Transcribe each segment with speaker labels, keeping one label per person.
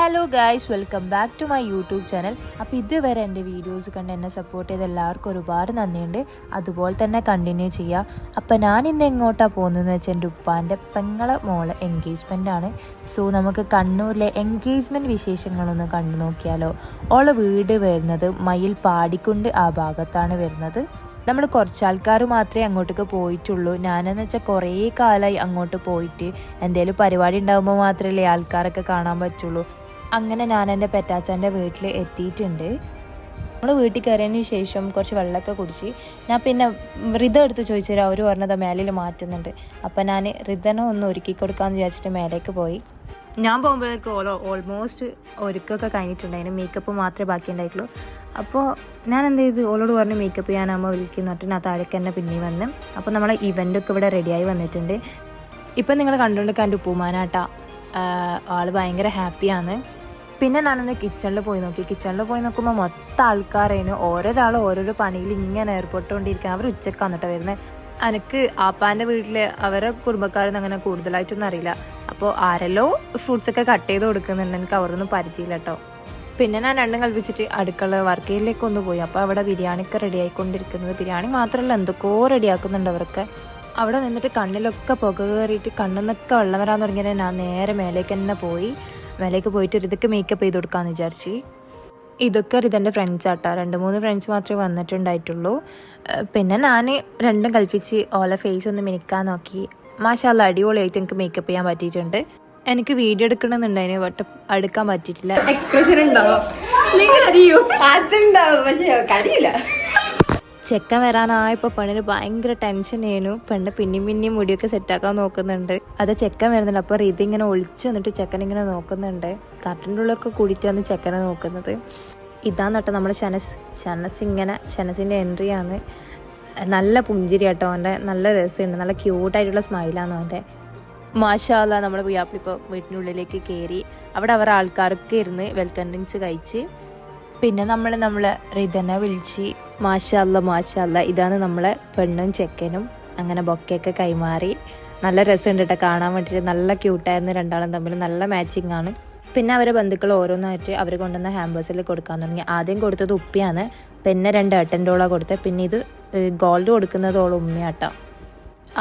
Speaker 1: Hello guys, welcome back to my YouTube channel. അപ്പോൾ ഇതുവരെ എൻ്റെ വീഡിയോസ് കണ്ട് എന്നെ സപ്പോർട്ട് ചെയ്ത എല്ലാവർക്കും ഒരുപാട് നന്ദിയുണ്ട്. അതുപോലെ തന്നെ കണ്ടിന്യൂ ചെയ്യുക. അപ്പോൾ ഞാൻ ഇന്ന് എങ്ങോട്ടാണ് പോകുന്നതെന്ന് വെച്ചാൽ എൻ്റെ ഉപ്പാൻ്റെ പെങ്ങളെ മോളെ എൻഗേജ്മെൻ്റ് ആണ്. സോ നമുക്ക് കണ്ണൂരിലെ എൻഗേജ്മെൻറ്റ് വിശേഷങ്ങളൊന്ന് കണ്ടു നോക്കിയാലോ. ഓളെ വീട് വരുന്നത് മയിൽ പാടിക്കൊണ്ട് ആ ഭാഗത്താണ് വരുന്നത്. നമ്മൾ കുറച്ച് ആൾക്കാർ മാത്രമേ അങ്ങോട്ടേക്ക് പോയിട്ടുള്ളൂ. ഞാനെന്ന് വെച്ചാൽ കുറേ കാലമായി അങ്ങോട്ട് പോയിട്ട്. എന്തെങ്കിലും പരിപാടി ഉണ്ടാകുമ്പോൾ മാത്രമല്ലേ ആൾക്കാരൊക്കെ കാണാൻ പറ്റുള്ളൂ. അങ്ങനെ ഞാൻ എൻ്റെ പെറ്റാച്ചാൻ്റെ വീട്ടിൽ എത്തിയിട്ടുണ്ട്. നമ്മൾ വീട്ടിൽ കയറിയതിന് ശേഷം കുറച്ച് വെള്ളമൊക്കെ കുടിച്ച് ഞാൻ പിന്നെ റിത എടുത്ത് ചോദിച്ചാൽ അവർ പറഞ്ഞത് മേലിൽ മാറ്റുന്നുണ്ട്. അപ്പോൾ ഞാൻ റിതനെ ഒന്ന് ഒരുക്കി കൊടുക്കാമെന്ന് വിചാരിച്ചിട്ട് മേലേക്ക് പോയി. ഞാൻ പോകുമ്പോഴേക്ക് ഓൾമോസ്റ്റ് ഒരുക്കൊക്കെ കഴിഞ്ഞിട്ടുണ്ടായിരുന്നു. മേക്കപ്പ് മാത്രമേ ബാക്കി ഉണ്ടായിട്ടുള്ളൂ. അപ്പോൾ ഞാൻ എന്ത് ചെയ്തു, ഓളോട് പറഞ്ഞ് മേക്കപ്പ് ചെയ്യാനാകുമ്പോൾ വിളിക്കുന്നിട്ട് ഞാൻ താഴേക്ക് തന്നെ പിന്നെയും വന്ന്. അപ്പോൾ നമ്മളെ ഇവൻ്റൊക്കെ ഇവിടെ റെഡിയായി വന്നിട്ടുണ്ട്. ഇപ്പം നിങ്ങൾ കണ്ടുകൊണ്ടിരിക്കാൻ എൻ്റെ ഉപ്പുമാനാട്ടാ. ആൾ ഭയങ്കര ഹാപ്പിയാണ്. പിന്നെ ഞാനൊന്ന് കിച്ചണിൽ പോയി നോക്കി. കിച്ചണിൽ പോയി നോക്കുമ്പോൾ മൊത്തം ആൾക്കാരായിരുന്നു. ഓരോരാൾ ഓരോരോ പണിയിൽ ഇങ്ങനെ ഏർപ്പെട്ടുകൊണ്ടിരിക്കുക. അവർ ഉച്ചക്ക് വന്നിട്ട് വരുന്നത്. എനിക്ക് ആപ്പാൻ്റെ വീട്ടിൽ അവരെ കുടുംബക്കാരൊന്നും അങ്ങനെ കൂടുതലായിട്ടൊന്നും അറിയില്ല. അപ്പോൾ ആരെല്ലോ ഫ്രൂട്ട്സൊക്കെ കട്ട് ചെയ്ത് കൊടുക്കുന്നുണ്ട്. എനിക്ക് അവരൊന്നും പരിചയമില്ല കേട്ടോ. പിന്നെ ഞാൻ രണ്ടും കൽപ്പിച്ചിട്ട് അടുക്കള വർക്കേരിലേക്ക് ഒന്ന് പോയി. അപ്പോൾ അവിടെ ബിരിയാണിയൊക്കെ റെഡി ആയിക്കൊണ്ടിരിക്കുന്നത്. ബിരിയാണി മാത്രമല്ല എന്തൊക്കെയോ റെഡിയാക്കുന്നുണ്ട് അവരൊക്കെ. അവിടെ നിന്നിട്ട് കണ്ണിലൊക്കെ പുക കയറിയിട്ട് കണ്ണിന്നൊക്കെ വെള്ളം വരാൻ തുടങ്ങിയത് ഞാൻ നേരെ മേലേക്ക് തന്നെ പോയി. മേലേക്ക് പോയിട്ട് ഇതൊക്കെ മേക്കപ്പ് ചെയ്ത് കൊടുക്കാമെന്ന് വിചാരിച്ച്. ഇതൊക്കെ ഇതെൻ്റെ ഫ്രണ്ട്സാട്ടോ. 2-3 ഫ്രണ്ട്സ് മാത്രമേ വന്നിട്ടുണ്ടായിട്ടുള്ളൂ. പിന്നെ ഞാൻ രണ്ടും കൽപ്പിച്ച് ഓല ഫേസ് ഒന്ന് മിനിക്കാൻ നോക്കി. മാഷാല്ലാ അടിപൊളിയായിട്ട് എനിക്ക് മേക്കപ്പ് ചെയ്യാൻ പറ്റിയിട്ടുണ്ട്. എനിക്ക് വീഡിയോ എടുക്കണമെന്നുണ്ടായിരുന്നു, ബട്ട് എടുക്കാൻ പറ്റിയിട്ടില്ല.
Speaker 2: എക്സ്പ്രഷൻ ഉണ്ടാവും, അതുണ്ടാവും, പക്ഷേ കരിയില്ല.
Speaker 1: ചെക്കൻ വരാനായപ്പോൾ പെണ്ണിന് ഭയങ്കര ടെൻഷൻ ആയിരുന്നു. പെണ്ണ് പിന്നെയും മുടിയൊക്കെ സെറ്റാക്കാൻ നോക്കുന്നുണ്ട്. അത് ചെക്കൻ വരുന്നുണ്ട്. അപ്പോൾ ഇതിങ്ങനെ ഒളിച്ചു വന്നിട്ട് ചെക്കൻ ഇങ്ങനെ നോക്കുന്നുണ്ട്. കർട്ടൻ്റെ ഉള്ളിലൊക്കെ കൂടിയിട്ടാണ് ചെക്കനെ നോക്കുന്നത്. ഇതാന്ന് കേട്ടോ നമ്മുടെ ഷനസിൻ്റെ എൻട്രിയാണ്. നല്ല പുഞ്ചിരി കേട്ടോ അവൻ്റെ. നല്ല രസമുണ്ട്, നല്ല ക്യൂട്ടായിട്ടുള്ള സ്മൈലാണ് അവൻ്റെ. മാഷാല്ലാ നമ്മുടെ പുയ്യാപ്പിളിപ്പോൾ വീട്ടിനുള്ളിലേക്ക് കയറി. അവിടെ അവരുടെ ആൾക്കാരൊക്കെ ഇരുന്ന് വെൽക്കം ഡ്രിങ്ക്സ് കഴിച്ച്. പിന്നെ നമ്മൾ റിതനെ വിളിച്ച് മാഷാല്ലാ ഇതാണ് നമ്മളെ പെണ്ണും ചെക്കനും. അങ്ങനെ ബൊക്കെയൊക്കെ കൈമാറി. നല്ല രസമുണ്ട് കേട്ടോ കാണാൻ വേണ്ടിയിട്ട്. നല്ല ക്യൂട്ടായിരുന്നു രണ്ടാളും തമ്മിൽ. നല്ല മാച്ചിങ് ആണ്. പിന്നെ അവരെ ബന്ധുക്കൾ ഓരോന്നായിട്ട് അവർ കൊണ്ടുവന്ന ഹാമ്പേഴ്സിൽ കൊടുക്കാൻ തുടങ്ങി. ആദ്യം കൊടുത്തത് ഉപ്പിയാണ്, പിന്നെ 2 ഏട്ടൻ്റോളാണ് കൊടുത്തത്. പിന്നെ ഇത് ഗോൾഡ് കൊടുക്കുന്നത് ഓളെ ഉമ്മയാട്ടോ.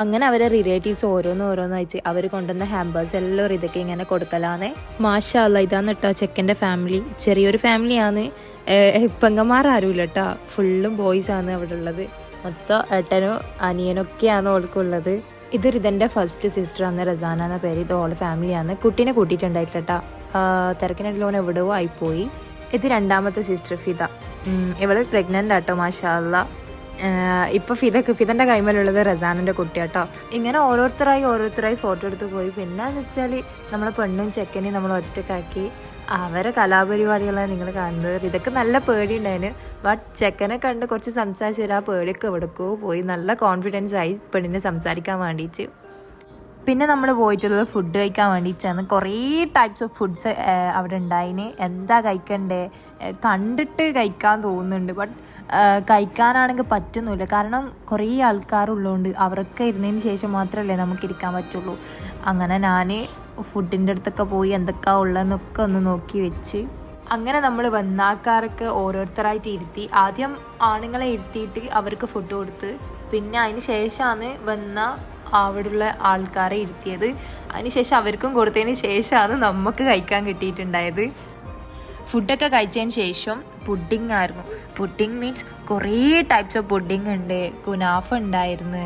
Speaker 1: അങ്ങനെ അവരെ റിലേറ്റീവ്സ് ഓരോന്നായിട്ട് അവർ കൊണ്ടുവന്ന ഹാമ്പേഴ്സ് എല്ലാം ഇതൊക്കെ ഇങ്ങനെ കൊടുക്കലാന്ന്. മാഷാല്ലാ ഇതാന്ന് കേട്ടോ ചെക്കൻ്റെ ഫാമിലി. ചെറിയൊരു ഫാമിലിയാണ്. പെങ്ങന്മാരാരുമില്ല കേട്ടോ, ഫുള്ളും ബോയ്സാണ് അവിടെ ഉള്ളത്. മൊത്തം ഏട്ടനും അനിയനൊക്കെയാണ് ഓൾക്കുള്ളത്. ഇത് റിതൻ്റെ ഫസ്റ്റ് സിസ്റ്ററാണ്, റസാന എന്ന പേര്. ഇത് ഓളെ ഫാമിലിയാണ്. കുട്ടീനെ കൂട്ടിയിട്ടുണ്ടായിട്ടില്ല കേട്ടോ, തിരക്കിനായിട്ട് ഓൻ എവിടെയോ ആയിപ്പോയി. ഇത് രണ്ടാമത്തെ സിസ്റ്റർ ഫിദ. ഇവള് പ്രഗ്നൻ്റ് ആട്ടോ മാഷാല്ലാ. ഇപ്പോൾ ഫിദൻ്റെ കൈമേലുള്ളത് റസാനിൻ്റെ കുട്ടിയാട്ടോ. ഇങ്ങനെ ഓരോരുത്തരായി ഫോട്ടോ എടുത്ത് പോയി. പിന്നെ എന്ന് വെച്ചാൽ നമ്മളെ പെണ്ണും ചെക്കനെയും നമ്മൾ ഒറ്റക്കാക്കി. അവരെ കലാപരിപാടികളാണ് നിങ്ങൾ കാണുന്നത്. ഇതൊക്കെ നല്ല പേടിയുണ്ടായിരുന്നു. ബട്ട് ചെക്കനെ കണ്ട് കുറച്ച് സംസാരിച്ചു ആ പേടിയൊക്കെ എവിടേക്കോ പോയി. നല്ല കോൺഫിഡൻസ് ആയി പെണ്ണിനെ സംസാരിക്കാൻ വേണ്ടിയിട്ട്. പിന്നെ നമ്മൾ പോയിട്ടുള്ളത് ഫുഡ് കഴിക്കാൻ വേണ്ടിയിട്ടാണ്. കുറേ ടൈപ്സ് ഓഫ് ഫുഡ്സ് അവിടെ ഉണ്ടായിന്. എന്താ കഴിക്കണ്ടേ, കണ്ടിട്ട് കഴിക്കാൻ തോന്നുന്നുണ്ട്, ബട്ട് കഴിക്കാനാണെങ്കിൽ പറ്റുന്നില്ല. കാരണം കുറേ ആൾക്കാരുള്ളതുകൊണ്ട് അവരൊക്കെ ഇരുന്നതിന് ശേഷം മാത്രമല്ലേ നമുക്കിരിക്കാൻ പറ്റുള്ളൂ. അങ്ങനെ ഞാൻ ഫുഡിൻ്റെ അടുത്തൊക്കെ പോയി എന്തൊക്കെയാ ഉള്ളതെന്നൊക്കെ ഒന്ന് നോക്കി വെച്ച്. അങ്ങനെ നമ്മൾ വന്ന ആൾക്കാരൊക്കെ ഓരോരുത്തരായിട്ട് ഇരുത്തി. ആദ്യം ആണുങ്ങളെ ഇരുത്തിയിട്ട് അവർക്ക് ഫുഡ് കൊടുത്ത്, പിന്നെ അതിന് ശേഷമാണ് വന്ന അവിടെയുള്ള ആൾക്കാരെ ഇരുത്തിയത്. അതിനുശേഷം അവർക്കും കൊടുത്തതിന് ശേഷമാണ് നമുക്ക് കഴിക്കാൻ കിട്ടിയിട്ടുണ്ടായത്. ഫുഡൊക്കെ കഴിച്ചതിന് ശേഷം പുഡിങ് ആയിരുന്നു. പുഡിങ് മീൻസ് കുറേ ടൈപ്സ് ഓഫ് പുഡിങ് ഉണ്ട്. കുനാഫ ഉണ്ടായിരുന്നു,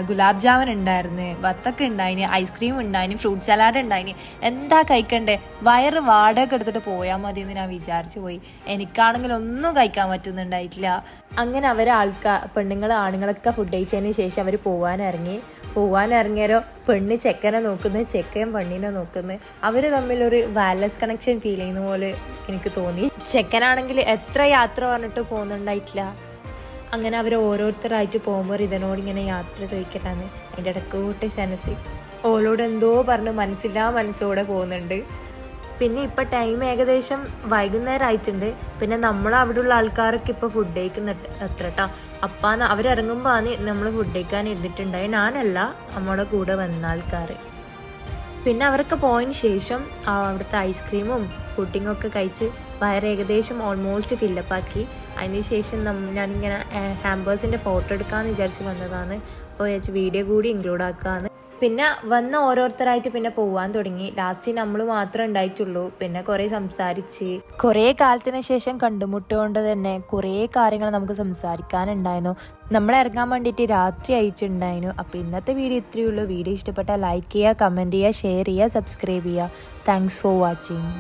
Speaker 1: ഗുലാബ് ജാമുൻ ഉണ്ടായിരുന്നു, വത്തക്ക ഉണ്ടായിന്, ഐസ്ക്രീം ഉണ്ടായിന്, ഫ്രൂട്ട് സലാഡ് ഉണ്ടായിന്. എന്താ കഴിക്കണ്ടേ, വയറ് വാടക എടുത്തിട്ട് പോയാൽ മതി എന്ന് ഞാൻ വിചാരിച്ചു പോയി. എനിക്കാണെങ്കിൽ ഒന്നും കഴിക്കാൻ പറ്റുന്നുണ്ടായിട്ടില്ല. അങ്ങനെ അവരെ പെണ്ണുങ്ങൾ ആണുങ്ങളൊക്കെ ഫുഡ് കഴിച്ചതിന് ശേഷം അവർ പോവാനിറങ്ങിയാലോ പെണ്ണ് ചെക്കനെ നോക്കുന്നത്, ചെക്കൻ പെണ്ണിനെ നോക്കുന്നത്. അവർ തമ്മിലൊരു വാലൻസ് കണക്ഷൻ ഫീൽ ചെയ്യുന്ന പോലെ എനിക്ക് തോന്നി. ചെക്കനാണെങ്കിൽ എത്ര യാത്ര പറഞ്ഞിട്ട് പോകുന്നുണ്ടായിട്ടില്ല. അങ്ങനെ അവർ ഓരോരുത്തരായിട്ട് പോകുമ്പോൾ ഇതിനോട് ഇങ്ങനെ യാത്ര ചോദിക്കട്ടാന്ന്. അതിൻ്റെ ഇടയ്ക്കോട്ട് ഷനസി ഓളോട് എന്തോ പറഞ്ഞ് മനസ്സോടെ പോകുന്നുണ്ട്. പിന്നെ ഇപ്പം ടൈം ഏകദേശം വൈകുന്നേരം ആയിട്ടുണ്ട്. പിന്നെ നമ്മൾ അവിടെയുള്ള ആൾക്കാരൊക്കെ ഇപ്പോൾ ഫുഡ് കഴിക്കുന്നുണ്ട് അത്ര കേട്ടോ. അപ്പം അവരിറങ്ങുമ്പോൾ ആണ് നമ്മൾ ഫുഡ് കഴിക്കാൻ ഇരുന്നിട്ടുണ്ടായി. ഞാനല്ല, നമ്മുടെ കൂടെ വന്ന ആൾക്കാർ. പിന്നെ അവരൊക്കെ പോയതിന് ശേഷം അവിടുത്തെ ഐസ്ക്രീമും പുഡിങ്ങൊക്കെ കഴിച്ച് വയറ് ഏകദേശം ഓൾമോസ്റ്റ് ഫില്ലപ്പാക്കി. അതിന് ശേഷം ഞാനിങ്ങനെ ഹാമ്പേഴ്സിൻ്റെ ഫോട്ടോ എടുക്കാമെന്ന് വിചാരിച്ച് വന്നതാണ്. അപ്പോൾ വിചാരിച്ച് വീഡിയോ കൂടി ഇൻക്ലൂഡ് ആക്കാമെന്ന്. പിന്നെ വന്ന് ഓരോരുത്തരായിട്ട് പിന്നെ പോവാൻ തുടങ്ങി. ലാസ്റ്റ് നമ്മൾ മാത്രമേ ഉണ്ടായിട്ടുള്ളൂ. പിന്നെ കുറേ സംസാരിച്ച് കുറേ കാലത്തിന് ശേഷം കണ്ടുമുട്ടുകൊണ്ട് തന്നെ കുറേ കാര്യങ്ങൾ നമുക്ക് സംസാരിക്കാനുണ്ടായിരുന്നു. നമ്മൾ ഇറങ്ങാൻ വേണ്ടിയിട്ട് രാത്രി അയച്ചിട്ടുണ്ടായിരുന്നു. അപ്പോൾ ഇന്നത്തെ വീഡിയോ ഇത്രയേ ഉള്ളൂ. വീഡിയോ ഇഷ്ടപ്പെട്ടാൽ ലൈക്ക് ചെയ്യുക, കമൻറ്റ് ചെയ്യുക, ഷെയർ ചെയ്യുക, സബ്സ്ക്രൈബ് ചെയ്യുക. Thanks for watching.